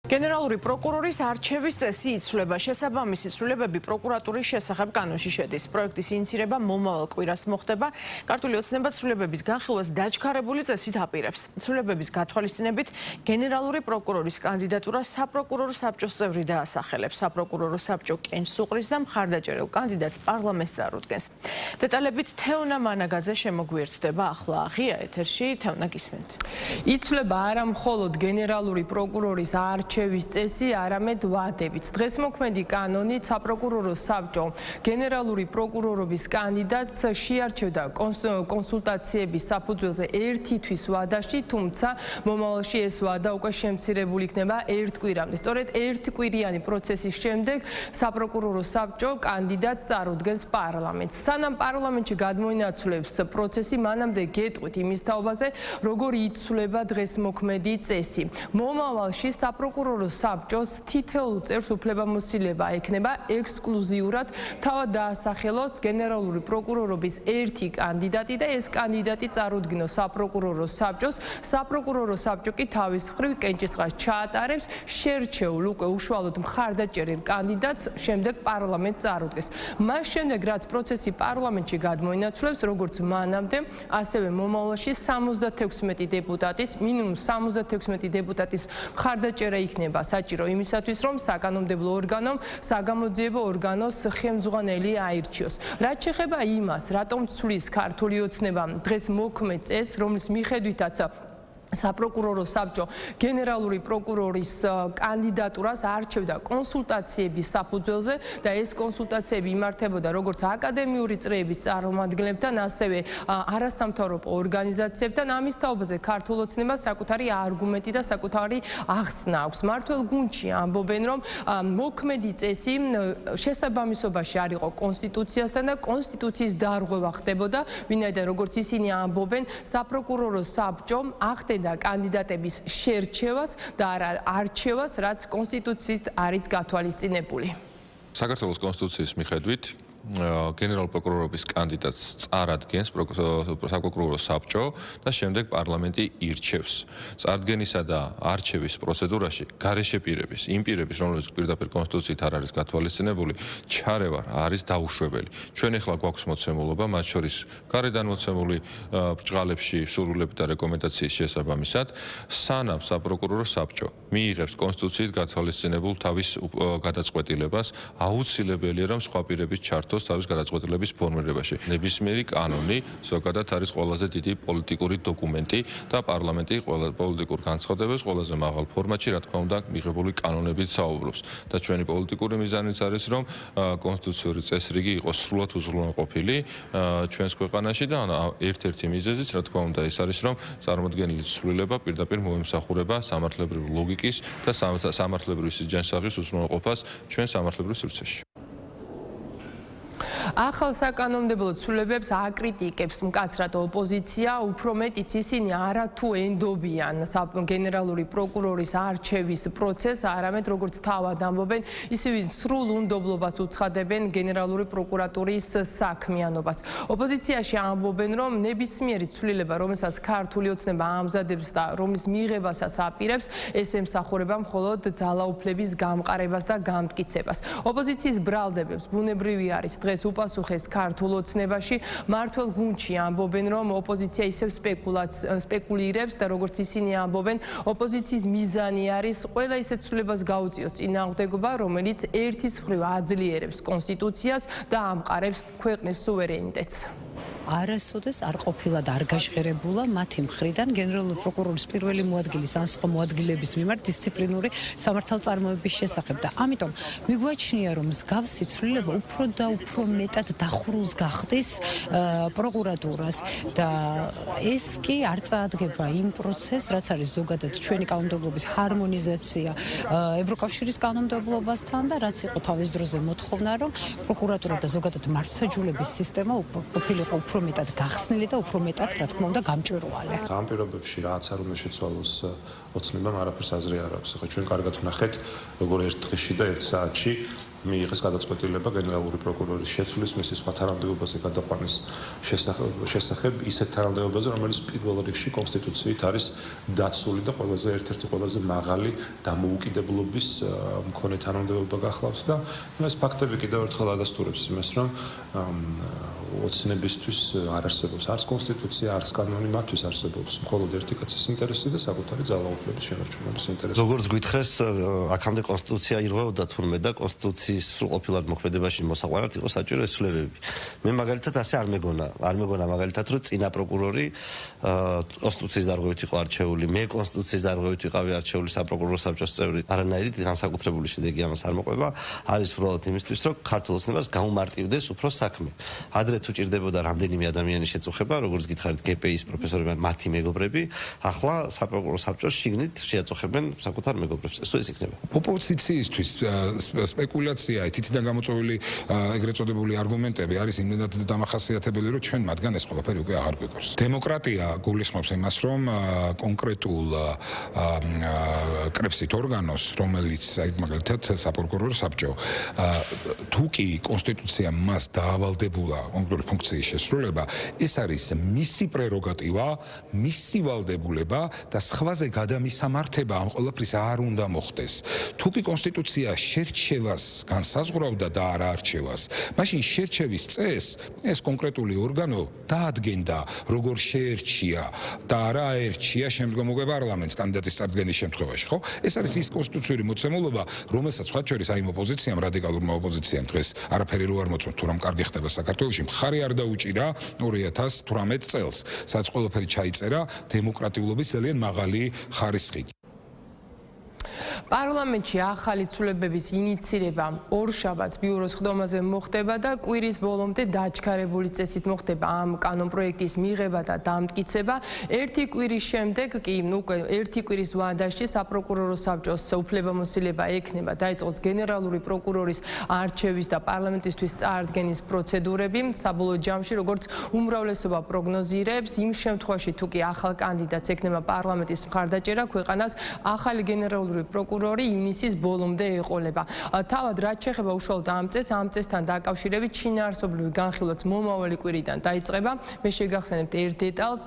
გენერალური პროკურორის არჩევის წესი იცვლება. შესაბამისი ცვლილებები პროკურატურის შესახებ კანონში შედის. პროექტის ინიცირება მომავალ კვირას მოხდება. ქართული ოცნება ცვლილებების განხილვას დაჩქარებული წესით აპირებს. ცვლილებების გათვალისწინებით გენერალური პროკურორის კანდიდატურა საპროკურორო საბჭოს წევრი დაასახელებს. საპროკურორო საბჭო კენჭს უყრის და მხარდაჭერილ კანდიდატს პარლამენტს წარუდგენს. დეტალებით თეონა მანაგაძე შემოგვიერთდება. ახლა ღია ეთერში თეონა გისმენთ. იცვლება არა მხოლოდ გენერალური პროკურორის არჩევის წესი, არამედ ვადებით. დღეს მოქმედი კანონით საპროკურორო საბჭო გენერალური პროკურორობის კანდიდატს შეარჩევდა კონსულტაციების საფუძველზე ერთი თვის ვადაში, თუმცა მომავალში ეს ვადა უკვე შემცირებული იქნება ერთ კვირამდე. სწორედ ერთკვირიანი პროცესის შემდეგ საპროკურორო საბჭო კანდიდატს წარუდგენს პარლამენტს. სანამ პარლამენტში გადმოინაცვლებს პროცესი, მანამდე გეტყვით იმის თაობაზე, როგორ იცვლება დღეს მოქმედი წესი. მომავალში საპროკურორო საბჭოს თითოეულ წევრს უფლებამოსილება ექნება ექსკლუზიურად თავად დაასახელოს გენერალური პროკურორობის ერთი კანდიდატი და ეს კანდიდატი წარუდგინოს საპროკურორო საბჭოს. საპროკურორო საბჭო კი თავის მხრივ კენჭისყრას ჩაატარებს, შერჩეულ უკვე უშუალოდ მხარდაჭერილ კანდიდატს შემდეგ პარლამენტს წარუდგენს. მას შემდეგ რაც პროცესი პარლამენტში გადმოინაცვლებს, როგორც მანამდე, ასევე მომავალში 76 დეპუტატის, მინიმუმ 76 დეპუტატის მხარდაჭერა იქნება საჭირო იმისათვის, რომ საკანონმდებლო ორგანომ საგამოძიებო ორგანოს ხელმძღვანელი აირჩიოს. რაც შეეხება იმას, რატომ ცვლის ქართული ოცნება დღეს მოქმედ წესს, რომლის მიხედვითაც საპროკურორო საბჭო გენერალური პროკურორის კანდიდატურას არჩევდა კონსულტაციების საფუძველზე და ეს კონსულტაციები იმართებოდა როგორც აკადემიური წრეების წარმომადგენლებთან, ასევე არასამთავრობო ორგანიზაციებთან. ამის თაობაზე ქართულ ოცნებას საკუთარი არგუმენტი და საკუთარი ახსნა აქვს. მმართველ გუნდში ამბობენ, რომ მოქმედი წესი შესაბამისობაში არ იყო კონსტიტუციასთან და კონსტიტუციის დარღვევა ხდებოდა, ვინაიდან როგორც ისინი ამბობენ, საპროკურორო საბჭო ახდენდა კანდიდატების შერჩევას და არა არჩევას, რაც კონსტიტუციით არის გათვალისწინებული. საქართველოს კონსტიტუციის მიხედვით გენერალურ პროკურორობის კანდიდატს წარადგენს საპროკურორო საბჭო და შემდეგ პარლამენტი ირჩევს. წარდგენისა და არჩევის პროცედურაში გარეშე პირების, იმ პირების, რომლებიც პირდაპირ კონსტიტუციით არ არის გათვალისწინებული, ჩარევა არის დაუშვებელი. ჩვენ ახლა გვაქვს მოცემულობა, მათ შორის გარედან მოცემული ბრჭყალებში სურვილები და რეკომენდაციის შესაბამისად, სანამ საპროკურორო საბჭო მიიღებს კონსტიტუციით გათვალისწინებულ თავის გადაწყვეტილებას, აუცილებელია, რომ სხვა პირების ჩართოს თავის გადაწყვეტილების ფორმირებაში. ნებისმიერი კანონი ზოგადად არის ყველაზე დიდი პოლიტიკური დოკუმენტი და პარლამენტი პოლიტიკურ განცხადებებს ყველაზე მაღალ ფორმატში, რა თქმა უნდა, მიღებული კანონებით საუბრობს. და ჩვენი პოლიტიკური მიზანიც არის, რომ კონსტიტუციური წესრიგი იყოს სრულად უზრუნველყოფილი ჩვენს ქვეყანაში და ერთ-ერთი მიზეზიც, რა თქმა უნდა, ის არის, რომ წარმოდგენილი ცვლილება პირდაპირ მოემსახურება სამართლებრივი ლოგიკის და სამართლებრივი სიჯანსაღის უზრუნველყოფას ჩვენ სამართლებრივ სივრცეში. ახალ საკანონმდებლო ცვლილებებს აკრიტიკებს მკაცრად ოპოზიცია, უფრო მეტიც ისინი არათუ ენდობიან გენერალური პროკურორის არჩევის პროცესს, არამედ როგორც თავად ამბობენ, ისევ სრულ უნდობლობას უცხადებენ გენერალური პროკურატურის საქმიანობას. ოპოზიციაში ამბობენ, რომ ნებისმიერი ცვლილება, რომელსაც ქართული ოცნება ამზადებს და რომლის მიღებასაც აპირებს, ეს ემსახურება მხოლოდ ძალაუფლების გამყარებას და გამტკიცებას. ოპოზიციის ბრალდებებს ბუნებრივი არის დღეს უპასუხეს ქართულ ოცნებაში. მმართველ გუნდში ამბობენ, რომ ოპოზიცია ისევ სპეკულირებს და როგორც ისინი ამბობენ, ოპოზიციის მიზანი არის ყველა ისეთ ცვლილებას გაუწიოს წინააღმდეგობა, რომელიც ერთის მხრივ აძლიერებს კონსტიტუციას და ამყარებს ქვეყნის სუვერენიტეტს. არასოდეს არ ყოფილა და არ გაჟღერებულა მათი მხრიდან გენერალური პროკურორის პირველი მოადგილის ან სხვა მოადგილების მიმართ დისციპლინური სამართალწარმოების შესახებ და ამიტომ მიგვაჩნია, რომ მსგავსი ცვლილება უფრო და უფრო მეტად დახურულს გახდის პროკურატურას და ეს კი არ წაადგება იმ პროცესს, რაც არის ზოგადად ჩვენი კანონმდებლობის ჰარმონიზაცია ევროკავშირის კანონმდებლობასთან და რაც იყო თავის დროზე მოთხოვნა, რომ პროკურატურა და ზოგადად მართლმსაჯულების სისტემა ყოფილიყო უფრო მეტად გახსნილი და უფრო მეტად, რა თქმა უნდა, გამჭვირვალე. ამ პირობებში რაც არ უნდა შეცვალოს ოცნებამ არაფერს აზრი არ აქვს. ახლა ჩვენ კარგად ვნახეთ, როგორ ერთ დღეში და ერთ საათში მიიღეს გადაწყვეტილება გენერალური პროკურორის შეცვლის მისი სხვა თანამდებობაზე გადაყვანის შესახებ ისეთ თანამდებობაზე, რომელიც პირველ რიგში კონსტიტუციით არის დაცული და ერთ-ერთი ყველაზე მაღალი დამოუკიდებლობის მქონე თანამდებობა გახლავთ და ეს ფაქტები კიდევ ერთხელ ადასტურებს იმას, რომ ოცნებისთვის არ არსებობს არც კონსტიტუცია, არც კანონი, მათთვის არსებობს მხოლოდ ერთი კაცის ინტერესი და საკუთარი ძალაუფლების შენარჩუნების ინტერესი. როგორც გითხრეს, აქამდე კონსტიტუცია ირღვეოდა თურმე და კონსტიტუციის სრულყოფილად მოქმედებაში მოსაყვანად იყო საჭირო ცვლილებები. მე მაგალითად ასე არ მეგონა მაგალითად, რომ წინა პროკურორი კონსტიტუციის დარღვევით იყო არჩეული, მე კონსტიტუციის დარღვევით ვიყავი არჩეული საპროკურორო საბჭოს წევრი. არანაირი განსაკუთრებული შედეგი ამას არ მოყვება, არის უბრალოდ იმისთვის, რომ ქართულ ოცნებას გაუმარტივდეს უფრო საქმე. ადრე თუ ჭირდებოდა რამდენიმე ადამიანის შეწუხება, როგორც გითხარით, გპ-ის პროფესორები, მათი მეგობრები, ახლა საპროკურორო საბჭოს შიგნით შეაწუხებენ საკუთარ მეგობრებს. ეს იქნება. ოპოზიციისთვის სპეკულაცია, თითიდან გამოწვეული ეგრეთ წოდებული არგუმენტები არის იმდენად დამახასიათებელი, რომ ჩვენ მათგან ეს ყველაფერი უკვე აღარ გვიგვარს. დემოკრატია გულისხმობს იმას, რომ კონკრეტულ კრებსით ორგანოს, რომელიც მაგალითად საპროკურორო საბჭო, თუ კი კონსტიტუცია მას დაავალდებულა კონკრეტული ფუნქციის შესრულება, ეს არის მისი პრეროგატივა, მისი ვალდებულება და სხვაზე გადამისამართება ამ ყველაფრის არ უნდა მოხდეს. თუ კი კონსტიტუცია შერჩევას განსაზღვრავდა და არ არჩევას, მაშინ შერჩევის წესს ეს კონკრეტული ორგანო დაადგენდა, როგორ შეერჩია და არა აერჩია შემდგომ უკვე პარლამენტს კანდიდატის წარდგენის შემთხვევაში, ხო? ეს არის ის კონსტიტუციური მოცემულობა, რომელსაც სხვა შორის აი ოპოზიციამ, რადიკალურმა ოპოზიციამ დღეს არაფერი რო არ მოწონთ, თუ რამ კარგი ხდება საქართველოში, მხარი არ დაუჭირა 2018 წელს, სადაც ყველაფერი ჩაიწერა დემოკრატიულობის ძალიან მაღალი ხარისხით. პარლამენტში ახალი ცვლილებების ინიცირება ორშაბათს ბიუროს ხდომაზე მოხდება და კვირის ბოლომდე დაჩქარებული წესით მოხდება ამ კანონპროექტის მიღება და დამტკიცება. ერთი კვირის შემდეგ კი უკვე ერთი კვირის ვადაში საპროკურორო საბჭოს უფლებამოსილება ექნება დაიწყოს გენერალური პროკურორის არჩევის და პარლამენტისთვის წარდგენის პროცედურები. საბოლოო ჯამში, როგორც უმრავლესობა პროგნოზირებს, იმ შემთხვევაში თუ კი ახალ კანდიდატს ექნება პარლამენტის მხარდაჭერა, ქვეყანას ახალი გენერალური პროკურორი ივნისის ბოლომდე ეყოლება. თავად რაც შეეხება უშუალოდ ამ წესთან დაკავშირებით შინაარსობრივი განხილვაც მომავალი კვირიდან დაიწყება. მე შეგახსენებთ ერთ დეტალს,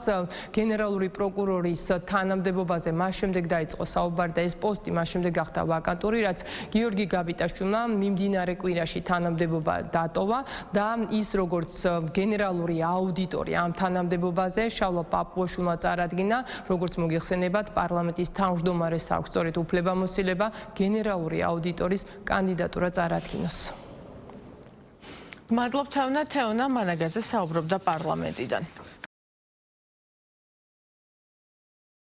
გენერალური პროკურორის თანამდებობაზე მას შემდეგ დაიწყო საუბარი და ეს პოსტი მას შემდეგ გახდა ვაკანტური, რაც გიორგი გაბიტაშვილმა მიმდინარე კვირაში თანამდებობა დატოვა და ის როგორც გენერალური აუდიტორი ამ თანამდებობაზე შალვა პაპუაშვილმა წარადგინა, როგორც მოგეხსენებათ, პარლამენტის თავმჯდომარეს აქვს სწორედ უფლებამოსილება გენერალური აუდიტორის კანდიდატურა წარადგინოს. მადლობთ თეონა მანაგაძე საუბრობდა პარლამენტიდან.